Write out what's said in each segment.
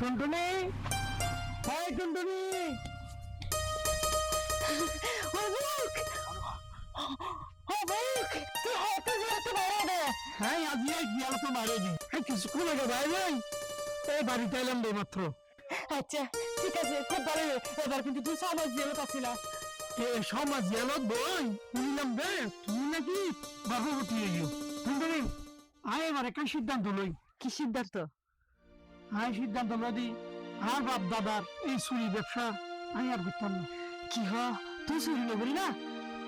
টুনটুনি, হাই টুনটুনি। হ্যাঁ আজ গিয়াল তো মারে নি। কিছুক্ষণ আগে বাইরে এই বাড়িতে এলাম রে মাত্র। আচ্ছা ঠিক আছে, খুব ভালো। এবার কিন্তু তুই সমাজ জেলত আসিলা। সমাজ জেলত বই শুনলাম রে তুমি নাকি গর্ভবতী হইও। টুনটুনি আয় এবার একটা সিদ্ধান্ত লই। কি সিদ্ধান্ত? আয় সিদ্ধান্ত লদি আর বাপ দাদার এই চুরি ব্যবসা আমি আর করতাম না। কি হ, তুই চুরি নেবি না?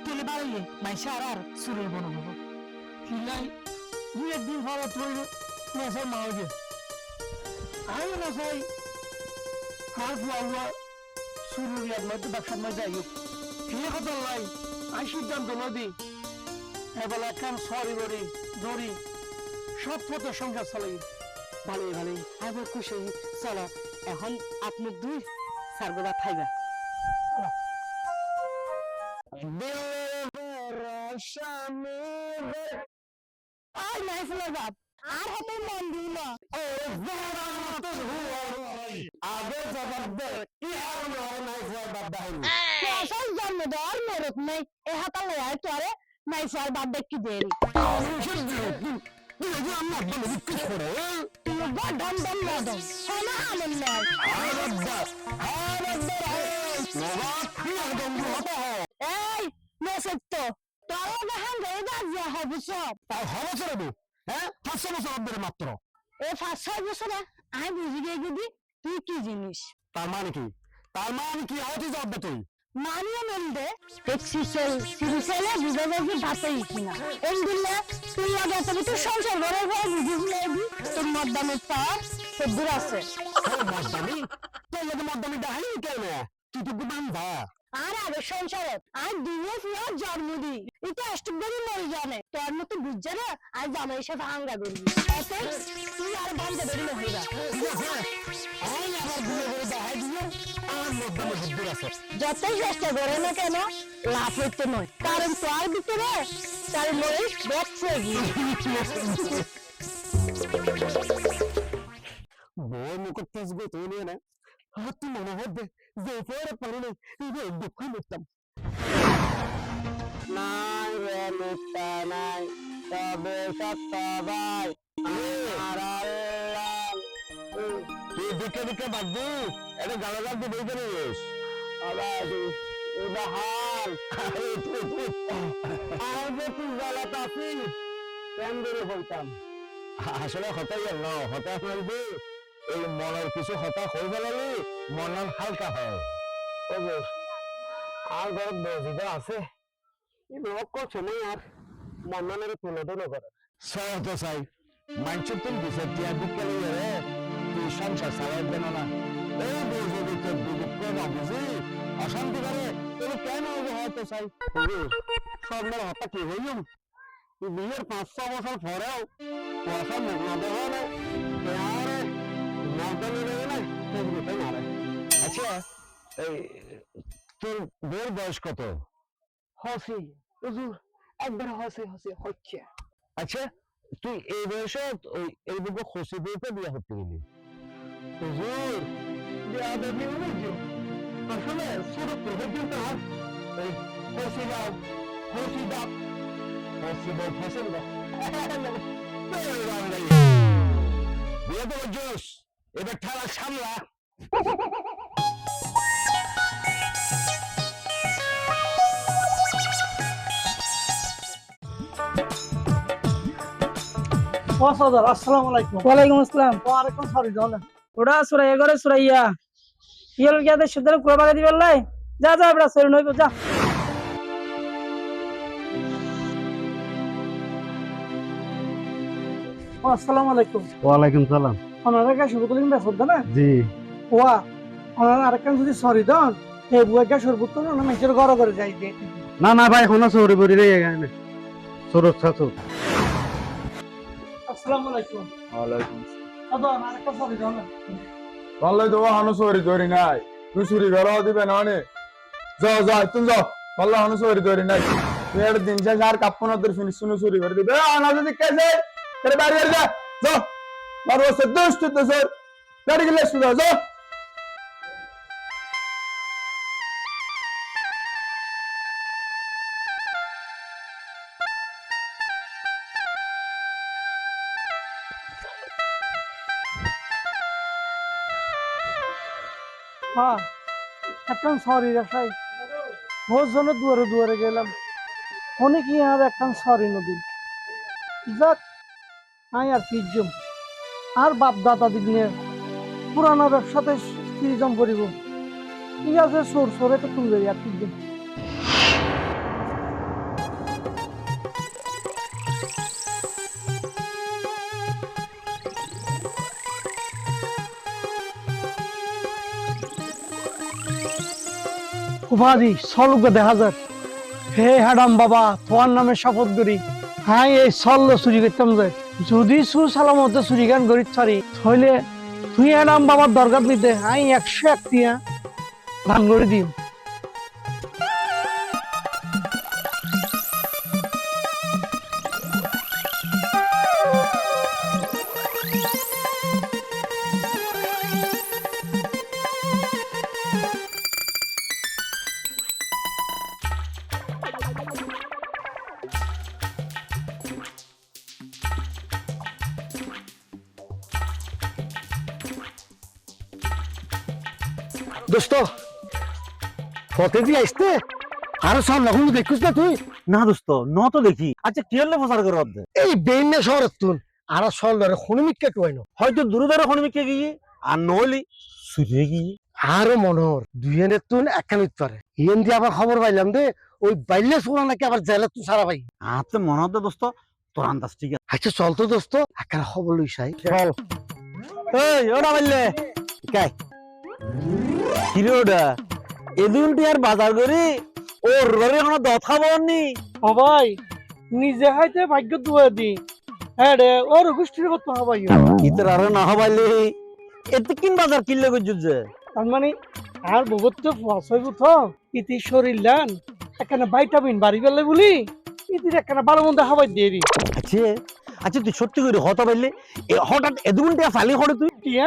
তেলে বাড়াইলে মাইসা আর চুরির বন হবো। কিলাই দুই একদিন পরে তুই নেশাই মা হয়ে আমি নেশাই আর ফুয়া চুরির একমাত্র ব্যবসার মধ্যে যাই এই কথা লাই আমি সিদ্ধান্ত নদী এবার একখান সরি বড়ি দড়ি সব পথে সংসার চালাই। ভালোই ভালোই, আবার খুশি। চলো এখন আপনি দুই সারগোদা খাইবা। আর নাই ফুলের বাপ আর হাতে মন দিল না। আগে জবাব দে কি আর নাই ফুয়ার বাপ দাহিনী আসল জন্ম দেওয়ার মেরত নেই এ হাতা লয় তোরে নাই ফুয়ার বাপ দেখি দেরি গডম দম মদম সোনা আমন নয়। এই মেসেজ তো তোর দেখান গয়ে যা হবে সব। হ্যাঁ 500 বছর ধরে মাত্র। এ 5-6 বছরে আমি বুঝি গিয়ে দিদি তুই কি জিনিস। তার মানে কি? তার মানে কি আওয়াজে যাবে তুই? মানিয়ে নন্দে সিরিসেলে বুঝে যাবি ভাতেই কিনা এমদিলে তুই আগে তুই সংসার ঘরে ঘরে বুঝিস নেবি তোর মদ্দামের পার তোর দূর আছে। মদ্দামি তোর লোকে মদ্দামি ডাহাই কেন তুই তো গুদাম ভা আর আগে সংসারত আর দিনে ফুয়া জন্ম দি এটা অষ্টবরি মরে জানে তোর মতো বুঝছে না আর জামাই সাথে হাঙ্গা করবি এতে তুই আর বান্ধে বেরিয়ে হইবা। ঠিক আছে আই আবার বিয়ে করে দেখাই দিয়ে আর মদ্দামি বুদ্ধি আছে যতই চেষ্টা করে না কেন লাভ হইতে নয়, কারণ তোর ভিতরে তার মরিস বেঁচে বউ মুখের তেজ গো তুই নিয়ে না আর তুই মনে হবে যে পরে পারি না দুঃখ করতাম নাই রে মুক্তা নাই তবে সত্য ভাই তুই দিকে দিকে বাগবি এটা গালাগাল দিয়ে বই করে গেছ উদাহার আর যে তুই জ্বালাতে আসি কেন ধরে বলতাম আসলে হতাই ন হতাশ লাগবে এই মনের কিছু হতাশ হয়ে গেলে মন হালকা হয়। আর ঘর বজিদা আছে লোক করছে না আর মনের তুলে ধরে করে সহজ চাই মানুষের তুমি বিষয় টিয়া বিকেলে গেলে তুই সংসার চালাই দেন না এই বজি তোর বিবেক না বুঝি অশান্তি করে তুমি কেন হয়তো চাই সন্ধ্যার হতা কি হইল বিয়ের 5-6 বছর পরেও পয়সা মুখ না দেওয়া না আচ্ছা এই তোর বউর বয়স কত? হসি হুজুর একবার হসে হসে হচ্ছে। আচ্ছা তুই এই বয়সে ওই এই বুকে হসি বউকে বিয়ে করতে গেলি? হুজুর বিয়া দেবি বুঝছো আসলে ছোট প্রভেদ আর এই হসি দাও হসি দাও হসি বউ ফসে দাও বিয়ে তো জোস এবার ঠালা সামলা আসসালামু আলাইকুম। ওয়ালাইকুম আসসালাম। ওয়ালাইকুম সরি জানা ওটা সুরা এগারে সুরাইয়া ইয়েল গিয়াতে সুদের কুড়া বাগে দিবেন লাই যা যা এবড়া সরি নইব যা। আসসালামু আলাইকুম। ওয়ালাইকুম সালাম। ওনারা কা শুরু করলেন বেসদ না জি ওয়া ওনারা আরেকখান যদি সরি দেন এই বুয়াটা সর্বোত্তম না মেজর ঘর করে যাই দিয়ে না না ভাই এখনো সরি বলি রে এখানে সরস ছাত্র। আসসালামু আলাইকুম। ওয়ালাইকুম দাদা আরেকখান সরি দেন না তাহলে তো হানো সরি ধরি নাই তুই চুরি ঘর দিবে না মানে যাও যাও তুমি যাও তাহলে হানো সরি ধরি নাই তুই একটা দিন শেষ আর কাপ্পনা তোর ফিনিশ শুনে চুরি করে দিবে আনা যদি কে যায় তোর বাড়ি যা যাও মারো সে দুষ্ট তো স্যার গাড়ি গেলে শুধু যা হ্যাঁ একখান সরি রাখাই বহুত জনের দুয়ারে দুয়ারে গেলাম অনেক আর একখান সরি নদী যাক আই আর ফিরজম আর বাপ দাদা দিনের পুরানো ব্যবসাতে ফিরিজম করিব ঠিক আছে সোর সোরে তো তুমি আর ফিরজম উপাধি সলুকে দেখা যায় হে হাডাম বাবা তোমার নামে শপথ করি হ্যাঁ এই সল্ল চুরি করতাম যায় যদি সুর সালামতে চুরি গান করি ছাড়ি তাহলে তুই হাডাম বাবার দরকার নিতে হ্যাঁ 101 টিয়া দান করে দিও দোস্ত ফতে দিয়ে আসতে আর সব লখন দেখিস না তুই না দোস্ত ন তো দেখি আচ্ছা কি হলে প্রচার করে অর্ধে এই বেইনে শহরের তুন আর সব ধরে হনুমিককে টুয়াইনো হয়তো দূরে দূরে হনুমিককে গিয়ে আর নহলি সুরিয়ে গিয়ে আরো মনোহর দুইজনের তুন একখান উত্তরে ইয়েন দিয়ে আবার খবর পাইলাম দে ওই বাইলে সোনা নাকি আবার জেলে তুই সারা পাই আতে মনে হতে দোস্ত তোর আন্দাজ ঠিক আছে আচ্ছা চল তো দোস্ত একখান খবর লইসাই চল এই ওটা বললে কাই কিরে ওটা এদিন তুই আর বাজার করি ওর ঘরে কোনো দত খাবনি ও ভাই নিজে হাইতে ভাগ্য দুয়া দি হ্যাঁ রে ওর গোষ্ঠীর কত হবাই ইতর আর না হবাইলে এত কিন বাজার কিনলে গজুজে তার মানে আর বহুত তো ফসইব তো ইতি শরীর লান একখানা ভাইটামিন বাড়ি গেলে বলি ইতির একখানা ভালো মন্দ হবাই দিয়ে দি আচ্ছা আচ্ছা তুই সত্যি করে হতা পাইলে হঠাৎ এদিন টিয়া ফালি হড়ে তুই টিয়া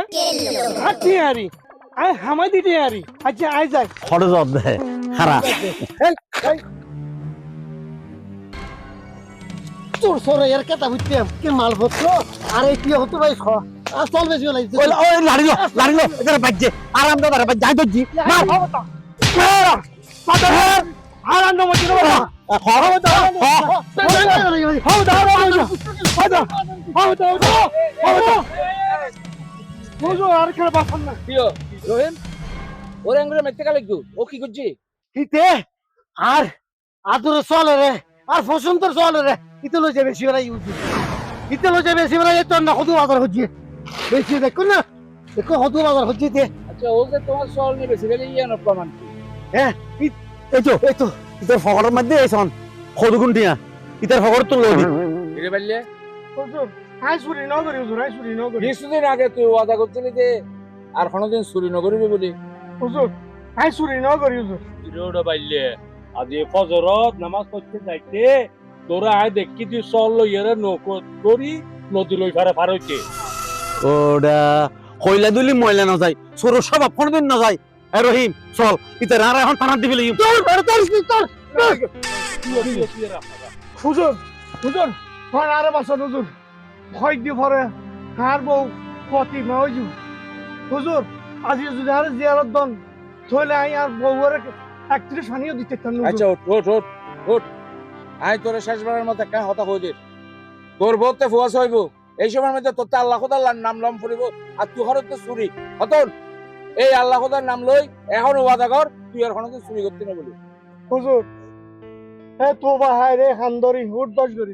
আর টিয়া আরি আয় হামাই দিতে আরি আচ্ছা আয় যাই হড়ে জব দে হারা তোর সরে এর কথা হইতে কি মালপত্র আর এই কি হতো ভাই খ আর চল বেশি লাগছে ওই ওই লাড়িলো এদের বাজে আরাম দাদা বাজ যাই দজি মার পাতা আর আন্ন মত না আর খেলা বাসন না রহিম ওরে আঙ্গুরে মেতে কালে ও কি করছি হিতে আর আদরে চলে রে আর বসন্তর চলে রে ইতে লই যাবে বেশি ওরা ইউজ ইতে লই যাবে বেশি ওরা এই তো না কত বাজার হচ্ছে বেশি দেখো না দেখো কত বাজার হচ্ছে তে আচ্ছা ও যে তোমার সল নিয়ে বেশি গেলে ইয়া না প্রমাণ হ্যাঁ এই তো ইতার ফগরের মধ্যে আইছন কতগুণ টিয়া ইতার ফগর তো লই ফিরে পারলে হুজুর আই চুরি ন করি হুজুর আই চুরি ন করি কিছুদিন আগে তুই ওয়াদা করছিলি যে আর কোনোদিন চুরি নকরিবি বলি হুজুর আই চুরি ন করি হুজুর ফিরে পাইলে আজ ফজরত নামাজ পড়তে যাইতে তোরা আয় দেখি তুই চল লইয়ারে নৌকো করি নদী লই ফারে ফার হইতে ওডা কইলা দুলি ময়লা না যায় সর সব কোনদিন না যায় এ রহিম চল ইতার আর এখন থানা দিবি লাগি তোর বড় তোর হুজুর হুজুর ফোন আরে বাসন হুজুর ভয় দি পরে হার বউ পতি নয়জু হুজুর আজি যদি আর জিয়ারত দন থইলে আই আর বউরে 31 ফানিও দিতে তান আচ্ছা ওঠ আয় তোর শেষবারের মতো একটা হতা হয়ে দিস তোর বউতে ফুয়াস হইব এই সময়ের মধ্যে তোর আল্লাহ খোদার নাম লম ফুরিব আর তুই হরতে চুরি হতন এই আল্লাহ খোদার নাম লই এখন ওয়াদা কর তুই আর কোনোদিন চুরি করতে না বলি হুজুর এ তোবা হায় রে খান্দরি হুট দশ করি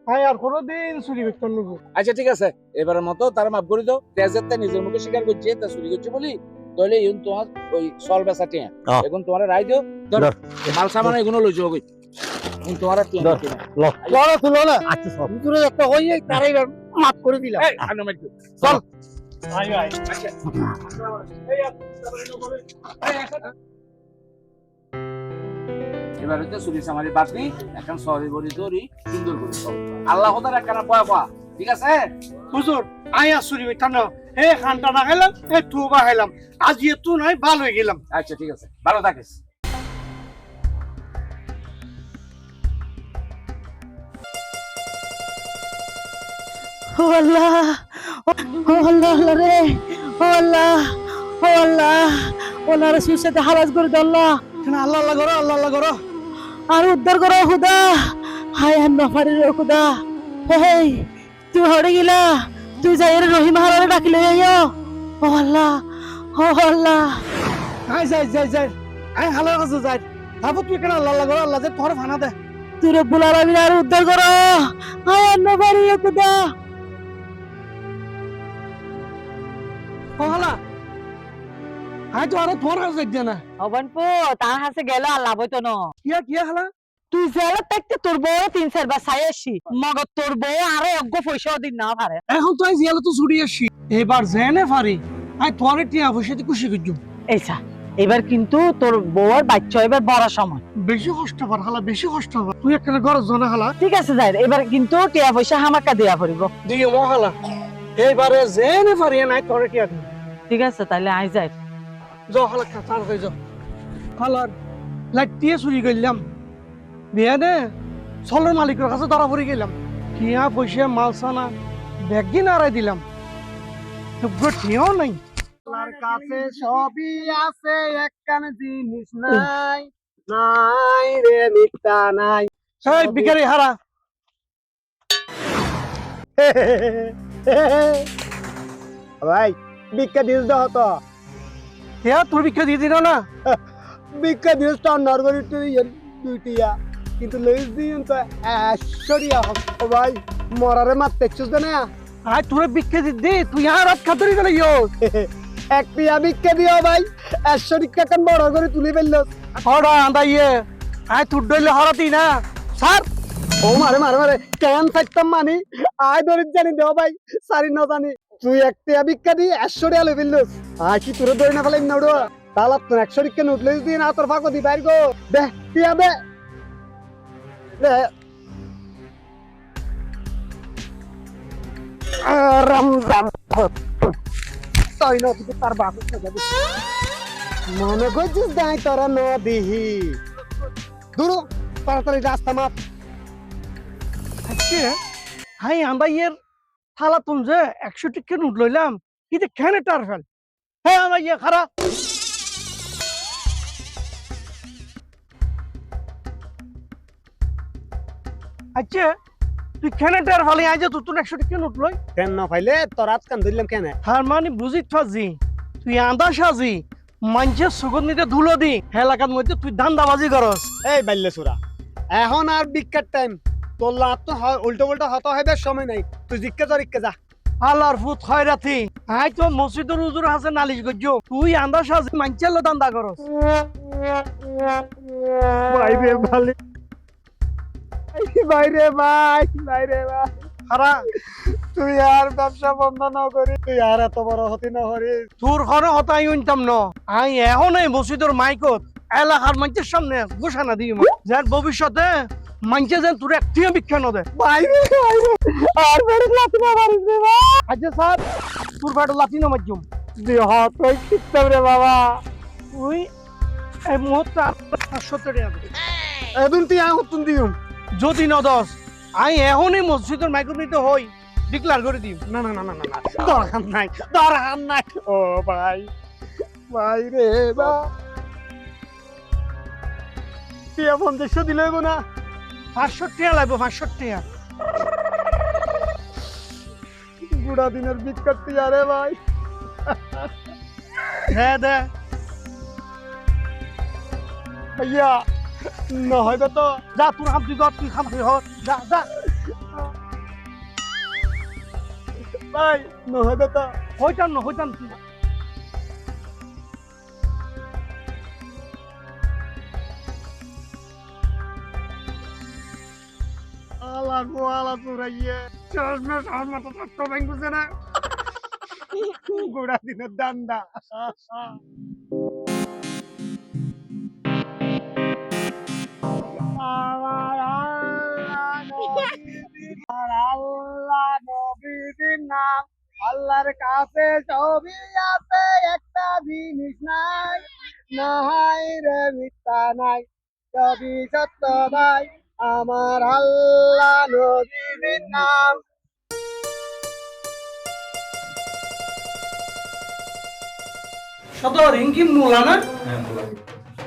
হাই আর কোনোদিন চুরি করতে নুবো আচ্ছা ঠিক আছে এবারের মতো তারা মাফ করে দাও তেজেরটা নিজের মুখে স্বীকার করছে তা চুরি করছে বলি তাহলে এখন তোমার ওই সল বেচা টিয়া এখন তোমার রায় দিও মাল সামান এগুলো লই যাও এখন তোমার টিয়া লড়া তুলো না আচ্ছা সব হুজুরে একটা হই তারাই মাফ করে দিলাম এই আনো মাইক চল আয় আয় আচ্ছা এবার হচ্ছে চুরি সামারি বাতি এখন সরি বলি দড়ি সুন্দর করে আল্লাহ খোদার একখানা পয়া পয়া ঠিক আছে হুজুর আই আর চুরি করতাম না এই খানটা না খাইলাম এই টুবা খাইলাম আজ এত নাই ভালো হয়ে গেলাম আচ্ছা ঠিক আছে ভালো থাকিস ও আল্লাহ ও আল্লাহ আল্লাহ রে ও আল্লাহ ও আল্লাহ ওনার সুসাতে হারাজ করে দে আল্লাহ আল্লাহ আল্লাহ করো আল্লাহ আল্লাহ করো আর উদ্ধার করো খুদা হায় আর নফারি রে খুদা হেই তুই হড়ে গিলা তুই যাই রে রহিমা হারারে ডাকিলে আইও ও আল্লাহ ও আল্লাহ আই যাই যাই যাই আই হালার কাছে যাই তারপর তুই কেন আল্লাহ আল্লাহ করো আল্লাহ যে তোর ফানা দে তুই রব্বুল আলামিন আর উদ্ধার করো হায় আর নফারি রে খুদা হালা আই তো আরে তোর কাছে যাই না অবনপো তার হাতে গেল আল্লাহ বইতো ন কিয়া কিয়া হালা তুই জেলে থাকতে তোর বউ 3-4 বার চাই আসি মগর তোর বউ আরো অজ্ঞ পয়সা দিন না পারে এখন তো আই জিয়ালে তো ছুটি আসছি এবার জেনে পারি আই তোর টিয়া পয়সাতে খুশি করছো এইসা এবার কিন্তু তোর বউর বাচ্চা এবার বড় সময় বেশি কষ্ট পার হালা বেশি কষ্ট পার তুই একটা ঘর জনে হালা ঠিক আছে যাই এবার কিন্তু টিয়া পয়সা হামাকা দেয়া পড়িব দিয়ে মো হালা এইবারে জেনে পারি নাই তোর টিয়া দিই ঠিক আছে তাহলে আই যাই যাও হালা কাতার হয়ে যাও হালার লাইটিয়ে চুরি করলাম বিয়া দে চলের মালিকের কাছে ধরা পড়ে গেলাম টিয়া পয়সা মাল সানা ব্যাগ দিন আড়াই দিলাম টিয়াও নাই আল্লাহর কাছে সবই আছে একখান জিনিস নাই নাই রে মিথ্যা নাই এই বিকারি হারা ভাই ভিক্ষা দিস দাও তো টিয়া তোর ভিক্ষা দিয়ে দিল না ভিক্ষা দিস তো নরগরি তুই দুইটিয়া কিন্তু লইস দিন তো সরিয়া ভাই মরারে মারতে চুস না আয় তোরে ভিক্ষা দি তুই আর রাত খাতরি গেল এক টিয়া ভিক্ষা দিও ভাই 100 টাকা কান বড় করে তুলে ফেললো হড়া আন্দাইয়ে আয় তুই ডইলে হরাতি না স্যার ও মারে মারে মারে কেন থাকতাম মানি আয় ধরে জানি দেও ভাই সারি না জানি তুই এক টিয়া ভিক্ষা দি 100 টাকা লই ফেললো আয় কি তোরে ধরে না ফেলাই না উড়ো তালা তো 100 টাকা নোট লইস দিন আর তোর ফাঁকো দি বাইর গো দে টিয়া দে দে রমজান তাই না তুই তার বাপ মনে করছিস দাই তোরা নদিহি দূর তাড়াতাড়ি রাস্তা মাপ আজকে হাই আন্দাইয়ের থালা তুম যে 100 টাকা নোট লইলাম কিন্তু কেন টার ফেল হ্যাঁ আন্দাইয়ে খারাপ আচ্ছা তুই কেন টার ফেলে আজ তুই 100 টাকা নোট লই কেন না ফাইলে তোর হাত কান ধরলাম কেন হার মানে বুঝি ফাজি তুই আন্দা সাজি মানুষের সুগন্ধিতে ধুলো দি এলাকার মধ্যে তুই ধান্দাবাজি করস এই বাইলে সুরা এখন আর বিখ্যাত টাইম তোর লাভ তো উল্টো উল্টো হত হবে সময় নাই তুই জিজ্ঞা জরিক্কা যা আল্লাহর ফুট খয়রাতি আই তো মসজিদের হুজুর হাসে নালিশ গজ্জো তুই আন্দা সাজি মানুষের লো ধান্দা করস বাইরে ভালে বাইরে ভাই বাইরে ভাই হারা তুই আর ব্যবসা বন্ধ না করি তুই আর এত বড় হতি না হরি তোর ঘরে হতাই উনতাম ন আই এখন এই মসজিদের মাইকত এলাকার মানুষের সামনে ঘোষণা দিই যার ভবিষ্যতে মানুষে যেন তোর একটিও ভিক্ষা ন দে বাইরে বাইরে আর বেড়ে লাতি না মারিস রে ভাই আচ্ছা স্যার তোর ভাড়া লাতি না মাধ্যম দেহ তুই কিতাব রে বাবা তুই এই মুহূর্তে 500 টাকা দে এদুন তুই আহুতুন দিউম যদি নদস আই এখনই মসজিদের মাইকত নিতে হই ডিক্লার করে দিই না না না না না দরকার নাই দরকার নাই ও ভাই ভাই রে বা তুই এখন 50 দিলে না 500 টাকা লাগবে 500 টাকা গুড়া দিনের বিট কাটতে আরে ভাই হ্যাঁ দে ভাইয়া না হইবে তো যা তোর হাম তুই কর তুই খাম তুই হর যা যা ভাই না হইবে তো হইতাম তুই আলা গোয়ালা পুরাইয়ে চশমা শর্মা তো তো ব্যাংকুছে না গুড়া দিনের দান্দা আল্লাহ নবীর নাম আল্লাহর কাছে সবই আছে, একটা জিনিস নাই, নাই রে মিথ্যা নাই, সবই সত্য ভাই, আমার আল্লাহ নবীর নাম। সদর ইনকি মুলা না?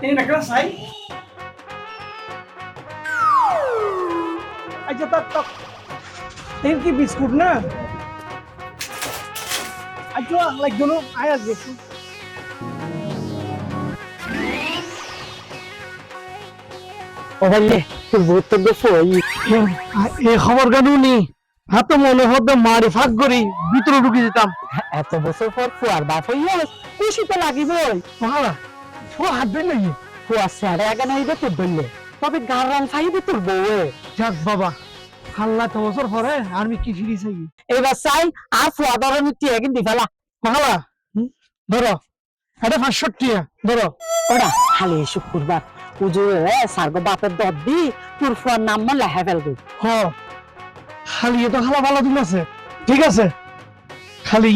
এই না কেন সাই? আচ্ছা তার ইনকি বিস্কুট না? আচ্ছা লাগবে না, আয় আসবে। ও ভাইলে তোর বহুত তো এই খবর কেন নি? হাতে মনে হতে মারি ফাঁক করি ভিতরে ঢুকে যেতাম। এত বছর পর ফুয়ার বাপ হইয়া খুশি তো লাগিবই। মহারা ও হাত দেন নাকি? ফুয়া স্যারে আগে নাইবে তোর ধরলে, তবে গার রান খাইবে তোর বউয়ে। যাক বাবা, আল্লাহ তো বছর পরে আমি কি ফিরি চাই। এবার চাই আর ফুয়া ধরনের টিয়া কিন্তু ফেলা মহারা ধরো, এটা 500 টাকা ধরো। ওরা খালি শুক্রবার উজুরে সার্গ বাপের দর দি তোর ফুয়ার নাম মন লেখা ফেলবো। হ খালি তো খালা ভালো দিন আছে, ঠিক আছে, খালি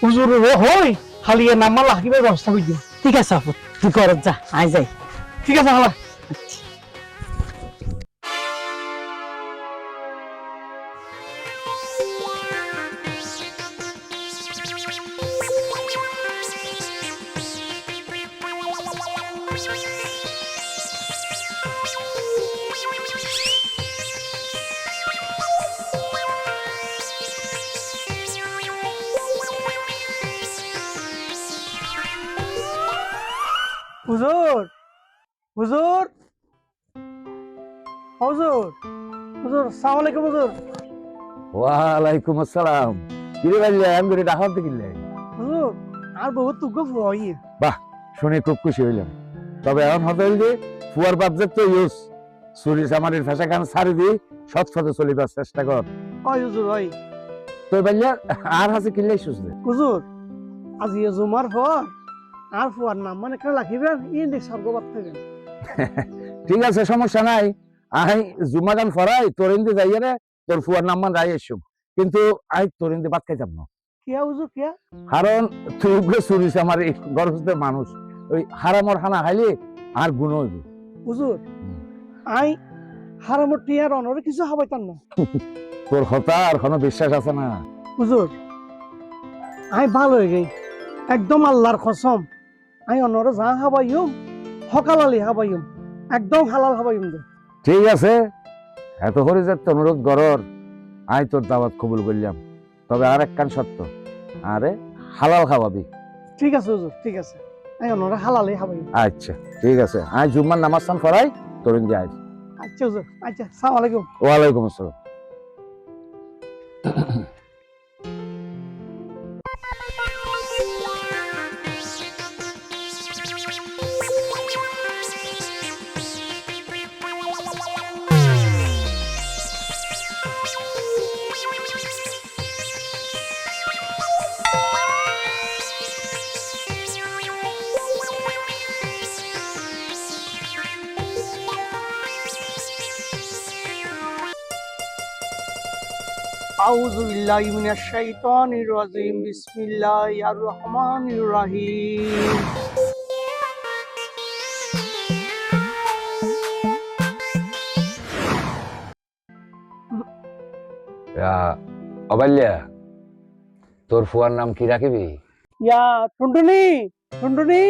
হুজুর হই খালি নাম মালা হাকিবের ব্যবস্থা করে দিও। ঠিক আছে আপু, তুই করত যা, আই যাই। ঠিক আছে খালা। হুজুর হুজুর হুজুর হুজুর, আসসালামু আলাইকুম হুজুর। ওয়ালাইকুম আসসালাম। কিরে ভাইলে আমি করে ডাকাত দেখিলে? হুজুর আর বহুত তুগ্গ ফুয়াই। শুনে খুব খুশি হইলাম। তবে এখন হবে যে ফুয়ার বাপ যে তো ইউজ চুরি চামারির ভাষা গান ছাড়ি দি সৎ পথে চলিবার চেষ্টা কর। ওই হুজুর ওই তো ভাইয়া আর হাসি কিনলেই সুস্থ। হুজুর আজি জুমার পর আর ফুয়ার নাম মানে কেন রাখিবেন ইন্ডেক্স স্বর্গবাদ থাকবেন। ঠিক আছে, সমস্যা নাই। আই জুমা গান ফরাই তোর ইন্দি যাইয়া রে তোর ফুয়ার নাম মান রাই এসুম, কিন্তু আই তোর ইন্দি বাদ খাইতাম না। কিয়া হুজুর কিয়া? কারণ তুই চুরি চামারি গরজদের মানুষ, ওই হারামর খানা খাইলে আর গুণ হইব। হুজুর আই হারামর টিয়ার অনরে কিছু হাবাইতাম না। তোর কথা আর কোনো বিশ্বাস আছে না? হুজুর আই ভালো হয়ে গেই, একদম আল্লাহর কসম, আই অনরে যা হাবাইম হকালালি হাবাইম, একদম হালাল হাবাইম দে। ঠিক আছে, এত করে যে অনুরোধ গরর আই তোর দাওয়াত কবুল করলাম। তবে আর এক কান সত্য, আরে হালাল খাওয়াবি। ঠিক আছে হুজুর, ঠিক আছে, আই অনরে হালালি হাবাইম। আচ্ছা ঠিক আছে, আই জুম্মার নামাজ সান ফরাই তোর ইন্দি আই। আচ্ছা হুজুর, আচ্ছা, আসসালামু আলাইকুম। ওয়ালাইকুম আসসালাম। আউযু বিল্লাহি মিনাশ শাইতানির রাজিম, বিসমিল্লাহির রহমানির রহিম। অবাল্যা, তোর ফুয়ার নাম কি রাখিবি? ইয়া টুনটুনি, টুনটুনি,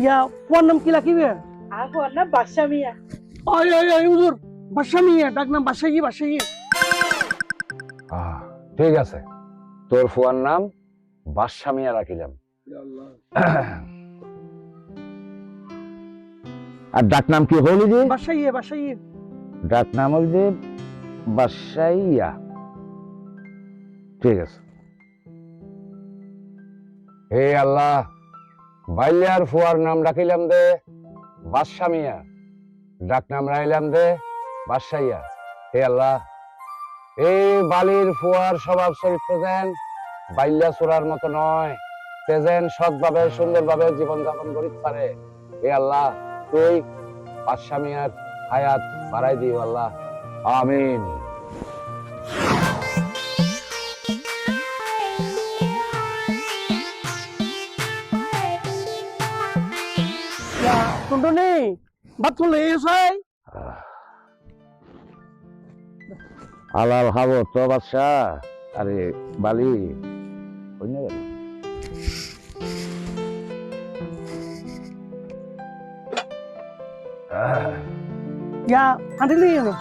ইয়া ফোন নাম কি রাখিবে? আর ফোন না বাদশা মিয়া। ওই ওই ওই হুজুর, বাদশা মিয়া ডাক নাম বাদশাহী, বাদশাহী। ঠিক আছে, তোর ফুয়ার নাম বাদশা মিয়া রাখিলাম। আর ডাক নাম কি হলি যে? বাদশাহী, বাদশাহী। ডাক নাম হল যে বাদশাইয়া। ঠিক আছে। হে আল্লাহ, বাইলিয়ার ফুয়ার নাম রাখিলাম দে বাদশা মিয়া, ডাক নাম রাখিলাম দে বাদশাইয়া। হে আল্লাহ, এই বালির ফুয়ার স্বভাব চরিত্র যেন বাইল্যা চোরার মতো নয়, সে যেন সৎভাবে সুন্দরভাবে জীবনযাপন করিতে পারে। হে আল্লাহ, তুই বাদশা মিয়ার হায়াত বাড়াই দিও আল্লাহ, আমিন। টুনটুনি ভাত করলে এসাই আলাল খাবো তো বাদশা আরে বালি অন্য গেল ইয়া হাঁটিলি না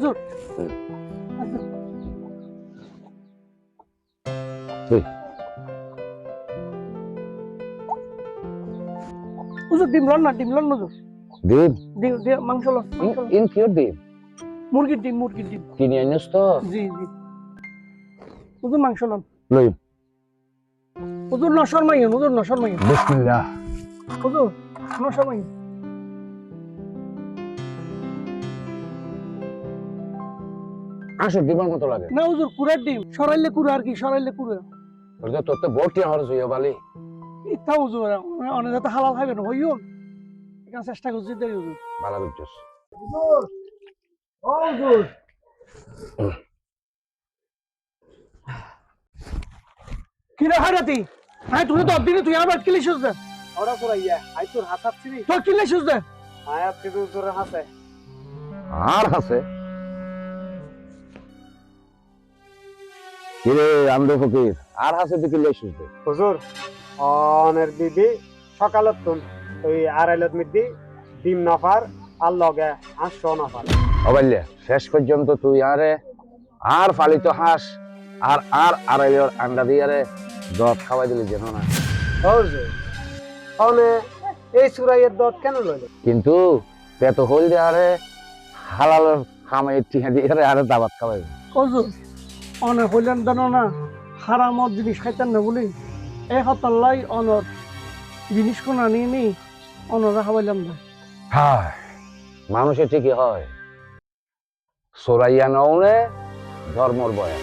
জোর হুজুর ডিম লন হুজুর ডিম ডিম মাংস লন ইন কিউর ডিম মুরগির ডিম কিনে আনিস তো জি হুজুর মাংস লন লই হুজুর নশর মাইন বিসমিল্লাহ হুজুর নশর মাইন আসো ডিমের মতো লাগে না হুজুর কুড়ার ডিম সরাইলে কুড়া আর কি সরাইলে কুড়া ওটা তোর তো বটি আমার জুয়া বালি ইচ্ছা হুজুর অনেক যাতে হালাল খাবে না হইও এখানে চেষ্টা করছি দেরি হুজুর ভালো বুঝছস হুজুর কি রে হারাতি হ্যাঁ তুই তো দিনে তুই আবার কিলে শুজ দে ওরা সরাইয়া আই তোর হাসাচ্ছি তো কিলে শুজ দে আয়াত কিন্তু জোরে হাসে আর আছে কিরে আমদে ফকির আর আছে দেখি লেসুস দে হুজুর অনের বিবি সকালত তুন ওই আড়াইলত মিদ্দি ডিম নফার আর লগে 800 নফার অবাল্যা শেষ পর্যন্ত তুই আরে আর পালিত হাঁস আর আর আড়াইলের আন্ডা দিয়ে আরে দত খাওয়াই দিলি যেন না হুজুর অনে এই সুরাইয়ের দত কেন লইল কিন্তু পেট হল দিয়ে আরে হালাল খামাই টিহা দিয়ে আরে দাবাত খাওয়াই হুজুর অনে হইলেন জানো না হারামত জিনিস খাইতেন না বলি এক হতাল্লাই অনর জিনিস কোন আনি নি অনরা খাওয়াইলাম না হায় মানুষে ঠিকই হয় সোরাইয়া নৌনে ধর্মর বয়া